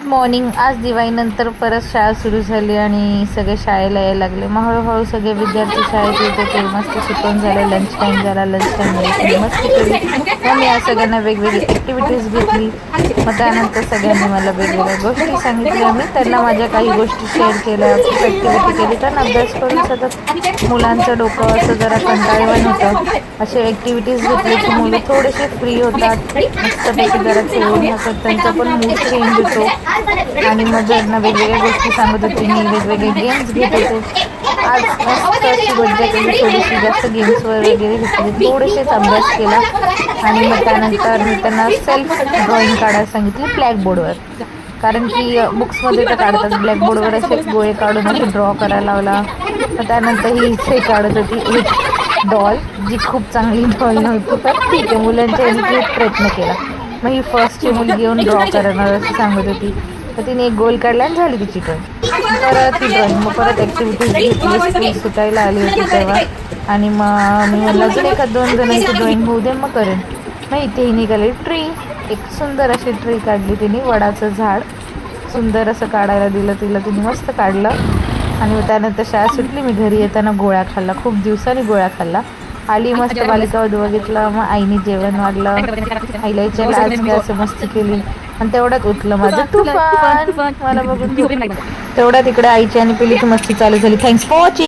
Morning. आज दिवाळीनंतर परत शाळा सुरू झाली आणि सगळे शाळेला यायला लागले. मग हळूहळू सगळे विद्यार्थी शाळेत येत होते. मस्त शिकवून झालं, लंच टाईम झाला. लंच टाईम मस्ती केली. मग मी या सगळ्यांना वेगवेगळी ॲक्टिव्हिटीज घेतली. मग त्यानंतर सगळ्यांनी मला वेगवेगळ्या गोष्टी सांगितल्या. मी त्यांना माझ्या काही गोष्टी शेअर केल्या. खूप ॲक्टिव्हिटी केली. कारण अभ्यास करून सतत मुलांचं डोकं असं जरा कंटाळवाण होतं. असे ॲक्टिव्हिटीज घेतली की मुलं थोडेसे फ्री होतात. मस्तपैकी जरा खेळून असं त्यांचा पण मूड चेंज होतो. आणि मग त्यांना वेगवेगळ्या गोष्टी सांगत होते. मी वेगवेगळे गेम्स घेत होते. आज मस्त अशी मज्जा केली. थोडीशी जास्त गेम्सवर वगैरे घेतली. थोडेसेच अभ्यास केला. आणि मग त्यानंतर मी त्यांना सेल्फ ड्रॉइंग काढायला सांगितली ब्लॅकबोर्डवर. कारण की बुक्समध्ये तर काढतात, ब्लॅकबोर्डवर असे गोळे काढून असे ड्रॉ करायला लावला. मग त्यानंतर ही इथे काढत होती एक डॉल, जी खूप चांगली डॉल नव्हती, पण ठीक आहे मुलांच्या ह्याने प्रयत्न केला. मग ही फर्स्टची मुलगी येऊन ड्रॉ करणार असं सांगत होती. तर तिने एक गोल काढला आणि झाली तिची ड्रॉइंग. परत ती ड्रॉइंग मग परत ॲक्टिव्हिटीज घेतली. स्कूल सुटायला आली होती तेव्हा. आणि मग मी म्हणलं अजून एखाद 2 जणांची ड्रॉइंग होऊ दे मग करेन. मग इथेही निघाली ट्री. एक सुंदर अशी ट्री काढली तिने, वडाचं झाड सुंदर असं काढायला दिलं तिला. तिने मस्त काढलं. आणि मग त्यानंतर शाळा सुटली. मी घरी येताना गोळ्या खाल्ला. खूप दिवसांनी गोळ्या खाल्ला. आली मस्त बालिका वधू बघितलं. मग आईने जेवण वाढलं. आईला विचारलं आज काय असं मस्ती केली. आणि तेवढ्यात उठलं माझं तुफान. मला बघून तेवढ्यात इकडे आईची आणि पिलीची मस्ती चालू झाली. Thanks for watching.